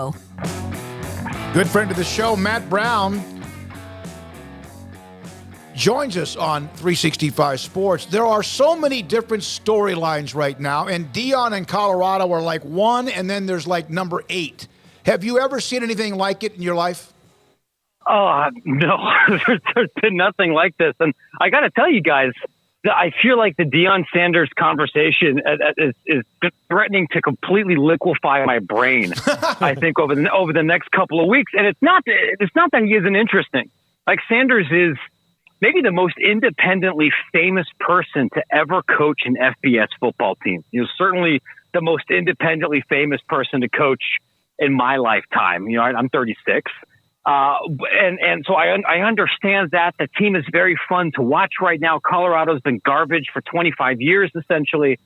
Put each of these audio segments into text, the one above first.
Oh. Good friend of the show, Matt Brown, joins us on 365 Sports. There are so many different storylines right now, and Deion and Colorado are like one, and then there's like number 8. Have you ever seen anything like it in your life? Oh, no, there's been nothing like this. And I got to tell you guys, I feel like the Deion Sanders conversation is threatening to completely liquefy my brain, I think, over the next couple of weeks. And it's not that he isn't interesting. Like, Sanders is maybe the most independently famous person to ever coach an FBS football team. He was certainly the most independently famous person to coach in my lifetime. You know, I'm 36. And so I understand that the team is very fun to watch right now. Colorado's been garbage for 25 years, essentially.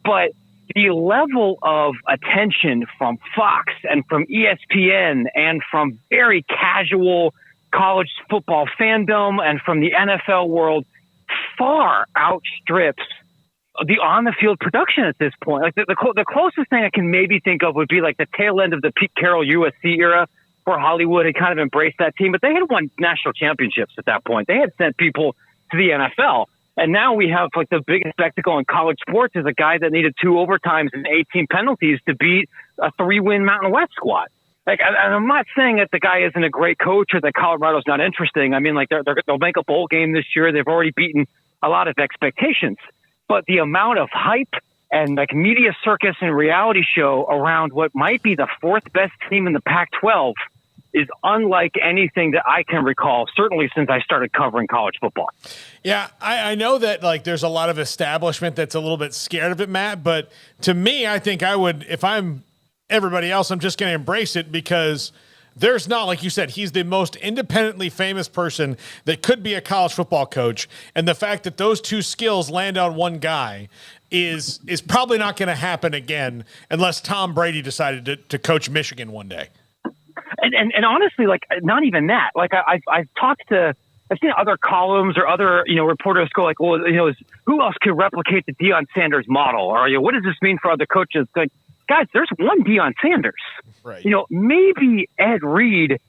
But the level of attention from Fox and from ESPN and from very casual college football fandom and from the NFL world far outstrips the on-the-field production at this point. Like the closest thing I can maybe think of would be like the tail end of the Pete Carroll USC era, where Hollywood had kind of embraced that team, but they had won national championships at that point. They had sent people to the NFL. And now we have like the biggest spectacle in college sports is a guy that needed 2 overtimes and 18 penalties to beat a 3-win Mountain West squad. Like, and I'm not saying that the guy isn't a great coach or that Colorado's not interesting. I mean, like they'll make a bowl game this year. They've already beaten a lot of expectations, but the amount of hype and like media circus and reality show around what might be the 4th best team in the Pac-12 is unlike anything that I can recall, certainly since I started covering college football. Yeah, I know that like there's a lot of establishment that's a little bit scared of it, Matt, but to me, I think I would, if I'm everybody else, I'm just going to embrace it because there's not, like you said, he's the most independently famous person that could be a college football coach. And the fact that those 2 skills land on one guy is probably not going to happen again unless Tom Brady decided to coach Michigan one day. And honestly, like, not even that. Like, I've seen other columns or other, reporters go like, well, who else could replicate the Deion Sanders model? Or, what does this mean for other coaches? Like, guys, there's one Deion Sanders. Right. Maybe Ed Reed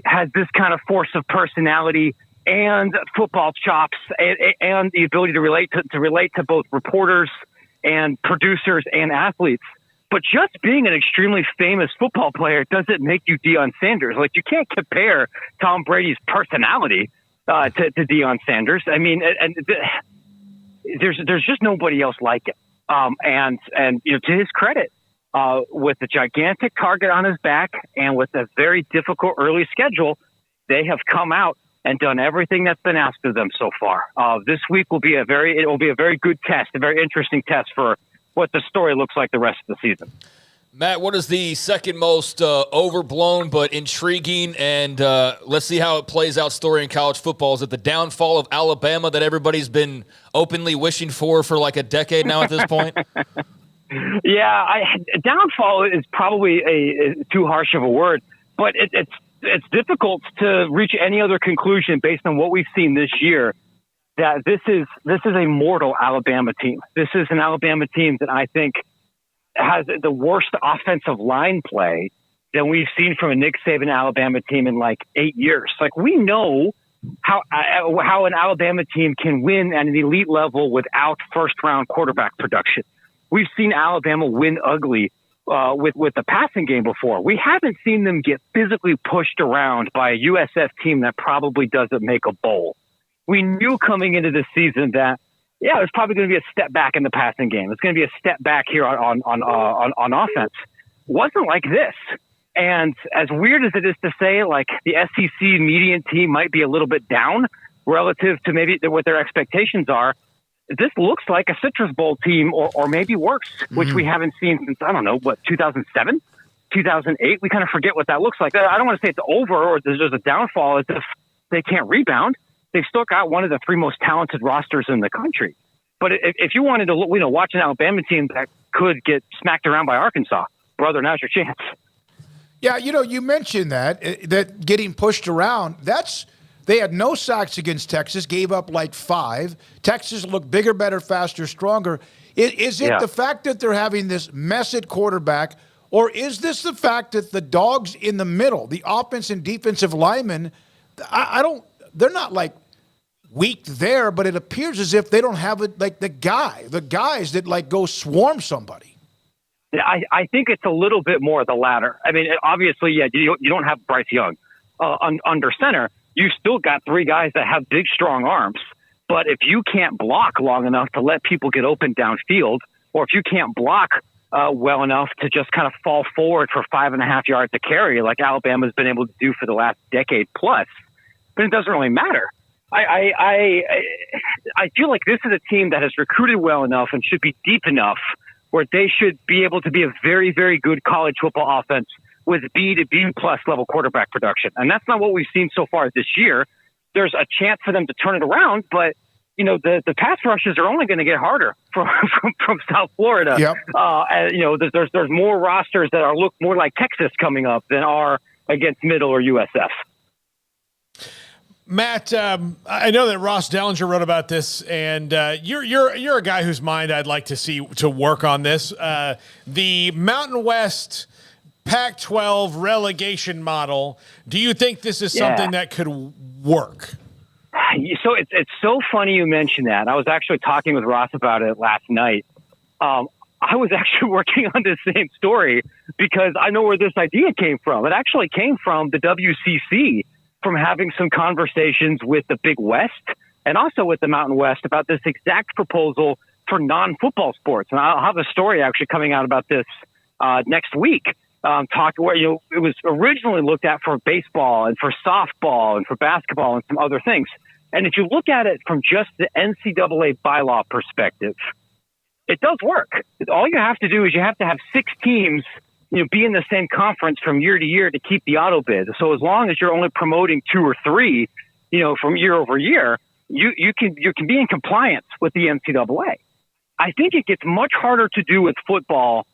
has this kind of force of personality and football chops and the ability to relate to both reporters and producers and athletes. But just being an extremely famous football player doesn't make you Deion Sanders. Like, you can't compare Tom Brady's personality to Deion Sanders. I mean, and there's just nobody else like it. And to his credit, with the gigantic target on his back and with a very difficult early schedule, they have come out and done everything that's been asked of them so far. This week will be a very good test, a very interesting test for what the story looks like the rest of the season. Matt, what is the second most overblown but intriguing and let's see how it plays out story in college football? Is it the downfall of Alabama that everybody's been openly wishing for like a decade now at this point? Yeah, downfall is probably a too harsh of a word, but it's difficult to reach any other conclusion based on what we've seen this year. That this is a mortal Alabama team. This is an Alabama team that I think has the worst offensive line play than we've seen from a Nick Saban Alabama team in like 8 years. Like, we know how an Alabama team can win at an elite level without first-round quarterback production. We've seen Alabama win ugly with the passing game before. We haven't seen them get physically pushed around by a USF team that probably doesn't make a bowl. We knew coming into the season that, there's probably going to be a step back in the passing game. It's going to be a step back here on offense. Wasn't like this. And as weird as it is to say, like, the SEC median team might be a little bit down relative to maybe what their expectations are, this looks like a Citrus Bowl team or maybe worse, which we haven't seen since, 2007, 2008. We kind of forget what that looks like. I don't want to say it's over or there's a downfall as if they can't rebound. They've still got one of the 3 most talented rosters in the country. But if you wanted to, watch an Alabama team that could get smacked around by Arkansas, brother, now's your chance. Yeah, you mentioned that getting pushed around, they had no sacks against Texas, gave up like 5. Texas looked bigger, better, faster, stronger. Is it the fact that they're having this mess at quarterback, Or is this the fact that the dogs in the middle, the offense and defensive linemen, they're not like weak there, but it appears as if they don't have it like the guys that like go swarm somebody. I think it's a little bit more the latter. I mean, obviously, yeah, you don't have Bryce Young under center. You still got three guys that have big, strong arms. But if you can't block long enough to let people get open downfield, or if you can't block well enough to just kind of fall forward for 5.5 yards to carry, like Alabama's been able to do for the last decade plus, then it doesn't really matter. I feel like this is a team that has recruited well enough and should be deep enough where they should be able to be a very, very good college football offense with B to B plus level quarterback production. And that's not what we've seen so far this year. There's a chance for them to turn it around, but you know, the pass rushes are only going to get harder from South Florida. Yep. And, you know, there's more rosters that look more like Texas coming up than are against Middle or USF. Matt, I know that Ross Dellinger wrote about this, and you're a guy whose mind I'd like to see to work on this. The Mountain West Pac-12 relegation model. Do you think this is something that could work? So it's so funny you mentioned that. I was actually talking with Ross about it last night. I was actually working on this same story because I know where this idea came from. It actually came from the WCC, from having some conversations with the Big West and also with the Mountain West about this exact proposal for non-football sports. And I'll have a story actually coming out about this next week. Where, you know, it was originally looked at for baseball and for softball and for basketball and some other things. And if you look at it from just the NCAA bylaw perspective, it does work. All you have to do is you have to have 6 teams, you know, be in the same conference from year to year to keep the auto bid. So as long as you're only promoting 2 or 3, you know, from year over year, you can be in compliance with the NCAA. I think it gets much harder to do with football,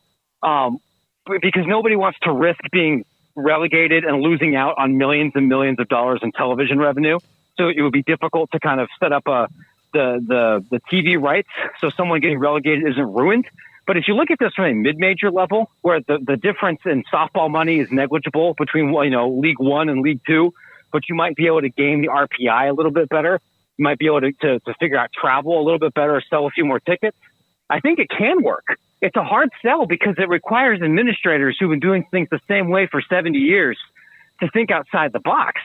because nobody wants to risk being relegated and losing out on millions and millions of dollars in television revenue. So it would be difficult to kind of set up the TV rights so someone getting relegated isn't ruined. But if you look at this from a mid-major level, where the difference in softball money is negligible between, you know, League One and League Two, but you might be able to game the RPI a little bit better. You might be able to figure out travel a little bit better, sell a few more tickets. I think it can work. It's a hard sell because it requires administrators who've been doing things the same way for 70 years to think outside the box.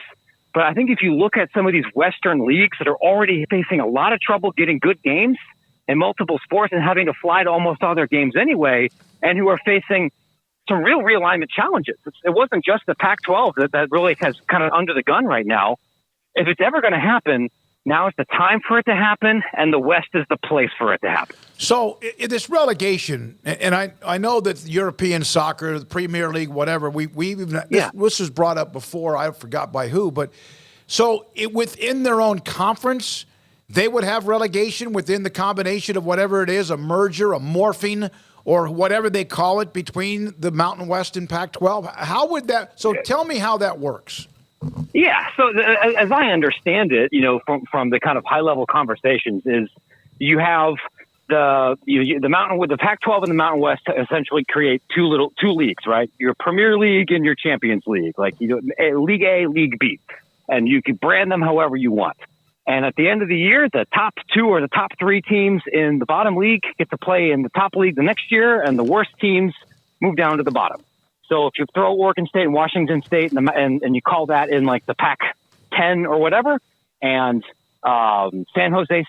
But I think if you look at some of these Western leagues that are already facing a lot of trouble getting good games in multiple sports and having to fly to almost all their games anyway, and who are facing some real realignment challenges. It wasn't just the Pac-12 that really has kind of under the gun right now. If it's ever going to happen, now is the time for it to happen, and the West is the place for it to happen. So in this relegation, and I know that European soccer, the Premier League, whatever, this was brought up before. I forgot by who, but so within their own conference, they would have relegation within the combination of whatever it is, a merger, a morphing, or whatever they call it between the Mountain West and Pac-12. How would that? So tell me how that works. Yeah. So as I understand it, you know, from the kind of high level conversations, is you have the Mountain with the Pac-12 and the Mountain West to essentially create two leagues, right? Your Premier League and your Champions League, like League A, League B, and you can brand them however you want. And at the end of the year, the top 2 or the top 3 teams in the bottom league get to play in the top league the next year, and the worst teams move down to the bottom. So if you throw Oregon State and Washington State and you call that in like the Pac-10 or whatever, and San Jose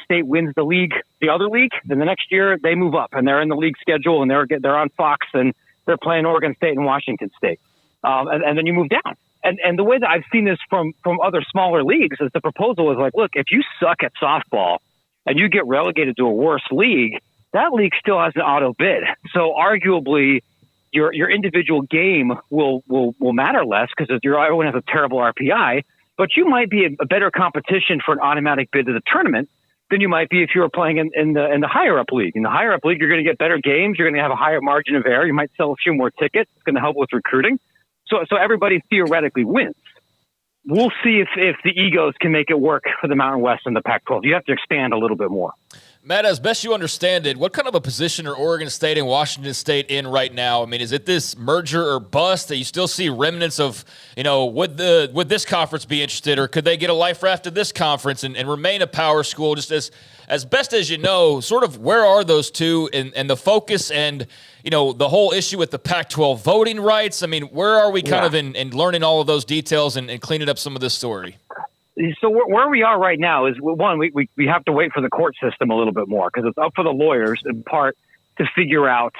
State wins the league, the other league, then the next year they move up and they're in the league schedule and they're on Fox and they're playing Oregon State and Washington State, and then you move down. And the way that I've seen this from other smaller leagues is the proposal is like, look, if you suck at softball and you get relegated to a worse league, that league still has an auto bid. So arguably, your individual game will matter less because everyone has a terrible RPI, but you might be a better competition for an automatic bid to the tournament than you might be if you were playing in the higher up league. In the higher up league, you're going to get better games. You're going to have a higher margin of error. You might sell a few more tickets. It's going to help with recruiting. So everybody theoretically wins. We'll see if the egos can make it work for the Mountain West and the Pac-12. You have to expand a little bit more. Matt, as best you understand it, what kind of a position are Oregon State and Washington State in right now? I mean, is it this merger or bust that you still see remnants of, would this conference be interested, or could they get a life raft to this conference and remain a power school? Just as best as you know, sort of where are those two and the focus and, the whole issue with the Pac-12 voting rights? I mean, where are we kind of in learning all of those details and cleaning up some of this story? So where we are right now is, one, we have to wait for the court system a little bit more, because it's up for the lawyers in part to figure out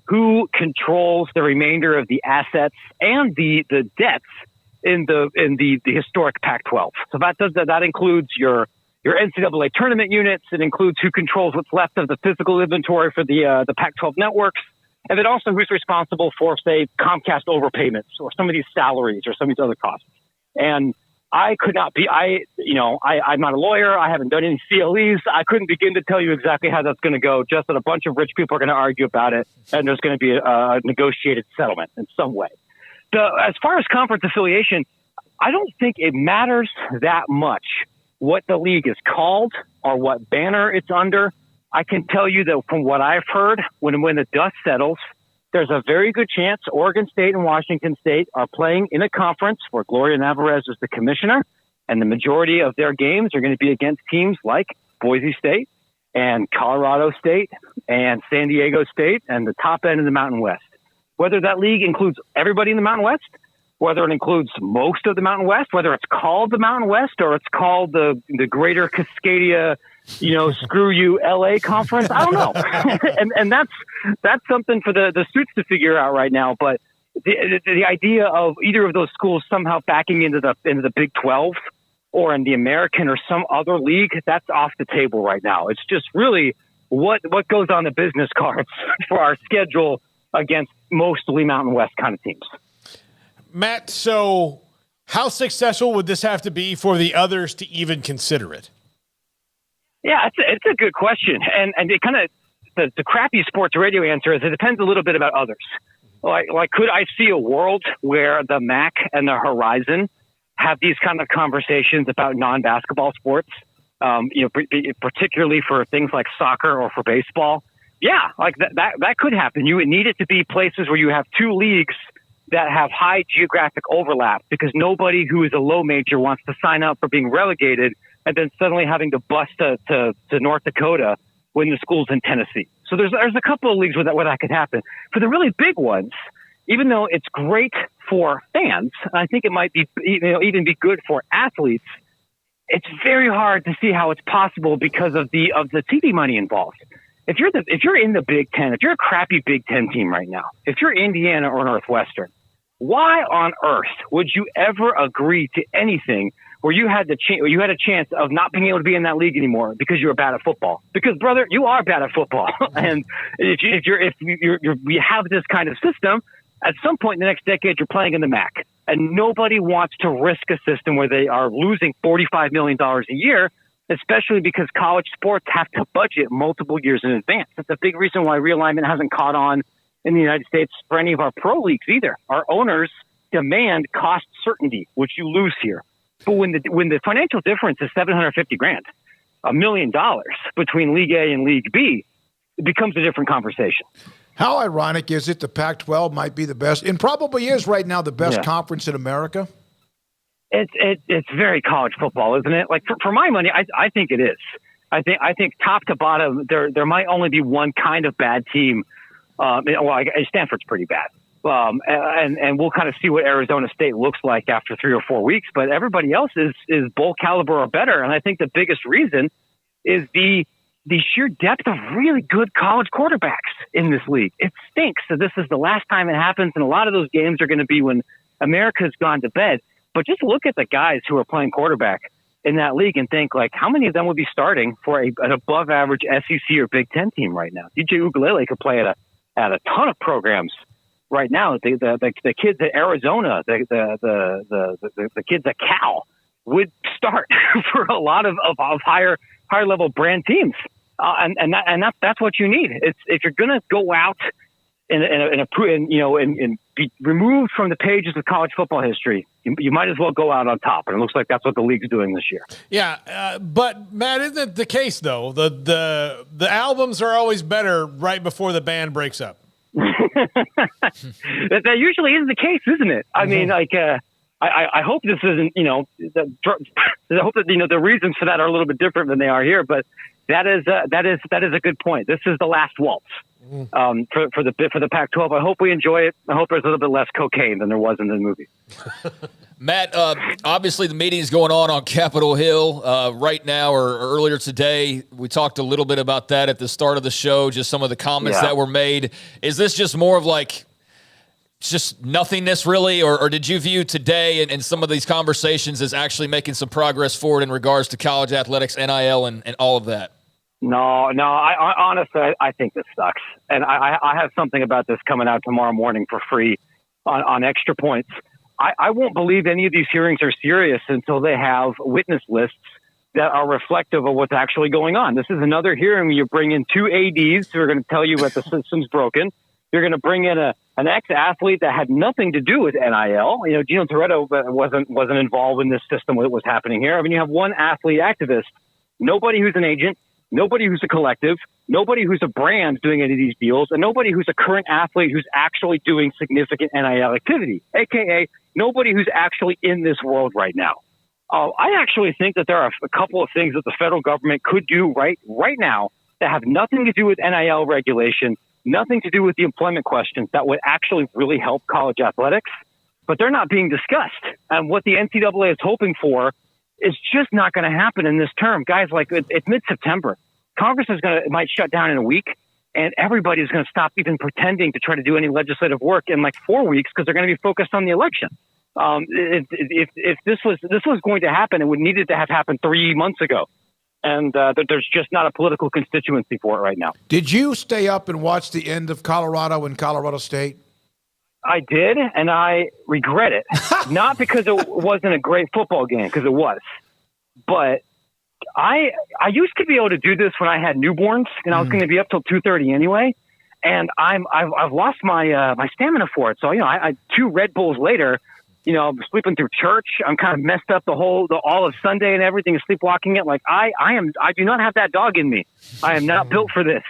who controls the remainder of the assets and the debts in the historic Pac-12. So that includes your NCAA tournament units. It includes who controls what's left of the physical inventory for the Pac-12 networks, and then also who's responsible for, say, Comcast overpayments or some of these salaries or some of these other costs. And I could not be, I'm not a lawyer. I haven't done any CLEs. I couldn't begin to tell you exactly how that's going to go, just that a bunch of rich people are going to argue about it, and there's going to be a negotiated settlement in some way. As far as conference affiliation, I don't think it matters that much what the league is called or what banner it's under. I can tell you that from what I've heard, when the dust settles, there's a very good chance Oregon State and Washington State are playing in a conference where Gloria Navarez is the commissioner, and the majority of their games are going to be against teams like Boise State and Colorado State and San Diego State and the top end of the Mountain West. Whether that league includes everybody in the Mountain West, whether it includes most of the Mountain West, whether it's called the Mountain West or it's called the Greater Cascadia, screw you LA conference, I don't know. and that's something for the suits to figure out right now. But the idea of either of those schools somehow backing into the Big 12 or in the American or some other league, that's off the table right now. It's just really what goes on the business cards for our schedule against mostly Mountain West kind of teams. Matt, so how successful would this have to be for the others to even consider it? Yeah, it's a good question. And it kind of, the crappy sports radio answer is it depends a little bit about others. Like could I see a world where the MAC and the Horizon have these kind of conversations about non-basketball sports, particularly for things like soccer or for baseball? Yeah, like that could happen. You would need it to be places where you have two leagues that have high geographic overlap, because nobody who is a low major wants to sign up for being relegated and then suddenly having to bust to North Dakota when the school's in Tennessee. So there's a couple of leagues where that could happen. For the really big ones, even though it's great for fans, I think it might be even be good for athletes, it's very hard to see how it's possible because of the TV money involved. If you're in the Big Ten, if you're a crappy Big Ten team right now, if you're Indiana or Northwestern, why on earth would you ever agree to anything where you had a chance of not being able to be in that league anymore because you were bad at football? Because, brother, you are bad at football, and if you have this kind of system, at some point in the next decade you're playing in the MAC, and nobody wants to risk a system where they are losing $45 million a year, especially because college sports have to budget multiple years in advance. That's a big reason why realignment hasn't caught on in the United States for any of our pro leagues either. Our owners demand cost certainty, which you lose here. But when the financial difference is $750,000, $1 million between League A and League B, it becomes a different conversation. How ironic is it the Pac-12 might be the best, and probably is right now the best conference in America? It's very college football, isn't it? Like for my money, I think it is. I think top to bottom, there might only be one kind of bad team. Stanford's pretty bad. And we'll kind of see what Arizona State looks like after 3 or 4 weeks. But everybody else is bowl caliber or better. And I think the biggest reason is the sheer depth of really good college quarterbacks in this league. It stinks. So this is the last time it happens. And a lot of those games are going to be when America's gone to bed. But just look at the guys who are playing quarterback in that league and think, like, how many of them would be starting for an above average SEC or Big Ten team right now? DJ Uiagalelei could play at a ton of programs right now. The kids at Arizona, the kids at Cal would start for a lot of higher level brand teams. And that's what you need. It's if you're going to go out and be removed from the pages of college football history, you might as well go out on top. And it looks like that's what the league's doing this year. Yeah, but Matt, isn't it the case though? The albums are always better right before the band breaks up. That usually is the case, isn't it? I mean, like, I hope this isn't, I hope that, the reasons for that are a little bit different than they are here, but that is a good point. This is the last waltz, for the Pac-12. I hope we enjoy it. I hope there's a little bit less cocaine than there was in the movie. Matt, obviously the meeting is going on Capitol Hill right now or earlier today. We talked a little bit about that at the start of the show, just some of the comments that were made. Is this just more of like just nothingness really, or did you view today and some of these conversations as actually making some progress forward in regards to college athletics, NIL, and all of that? No. I honestly, I think this sucks. And I have something about this coming out tomorrow morning for free on Extra Points. I won't believe any of these hearings are serious until they have witness lists that are reflective of what's actually going on. This is another hearing where you bring in two ADs who are going to tell you that the system's broken. You're going to bring in an ex-athlete that had nothing to do with NIL. Gino Toretto wasn't involved in this system that was happening here. I mean, you have one athlete activist, nobody who's an agent, nobody who's a collective, nobody who's a brand doing any of these deals, and nobody who's a current athlete who's actually doing significant NIL activity, a.k.a. nobody who's actually in this world right now. I actually think that there are a couple of things that the federal government could do right now that have nothing to do with NIL regulation, nothing to do with the employment questions that would actually really help college athletics, but they're not being discussed. And what the NCAA is hoping for is just not going to happen in this term. Guys, like it's mid-September. Congress might shut down in a week, and everybody's going to stop even pretending to try to do any legislative work in like 4 weeks because they're going to be focused on the election. If this was going to happen, it would needed to have happened 3 months ago. And there's just not a political constituency for it right now. Did you stay up and watch the end of Colorado and Colorado State? I did, and I regret it. Not because it wasn't a great football game, because it was. But I used to be able to do this when I had newborns, and I was going to be up till 2:30 anyway. And I've lost my my stamina for it. So I 2 Red Bulls later. I'm sleeping through church. I'm kind of messed up all of Sunday and everything, and sleepwalking it. Like I do not have that dog in me. I am not built for this.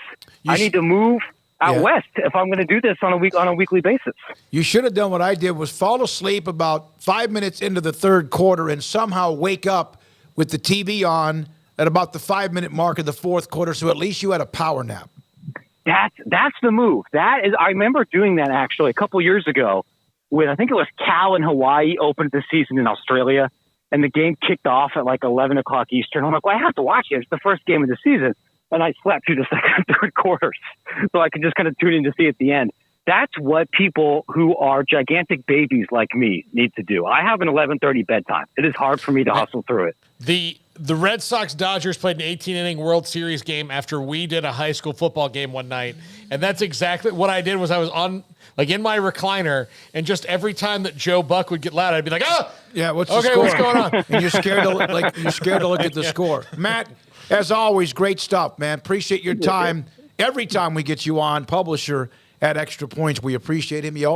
I need to move out west if I'm going to do this on a weekly basis. You should have done what I did, was fall asleep about 5 minutes into the third quarter and somehow wake up with the TV on at about the 5-minute mark of the fourth quarter. So at least you had a power nap. That's the move. I remember doing that actually a couple years ago. When I think it was Cal and Hawaii opened the season in Australia, and the game kicked off at like 11 o'clock Eastern. I'm like, well, I have to watch it. It's the first game of the season. And I slept through the second and third quarters, so I could just kind of tune in to see at the end. That's what people who are gigantic babies like me need to do. I have an 11:30 bedtime. It is hard for me to hustle through it. The Red Sox-Dodgers played an 18-inning World Series game after we did a high school football game one night, and that's exactly what I did. Was I was on in my recliner, and just every time that Joe Buck would get loud, I'd be like, "Oh, yeah, what's going on?" And you're scared to look at the score. Matt, as always, great stuff, man. Appreciate your time. Every time we get you on, publisher at Extra Points, we appreciate him. You also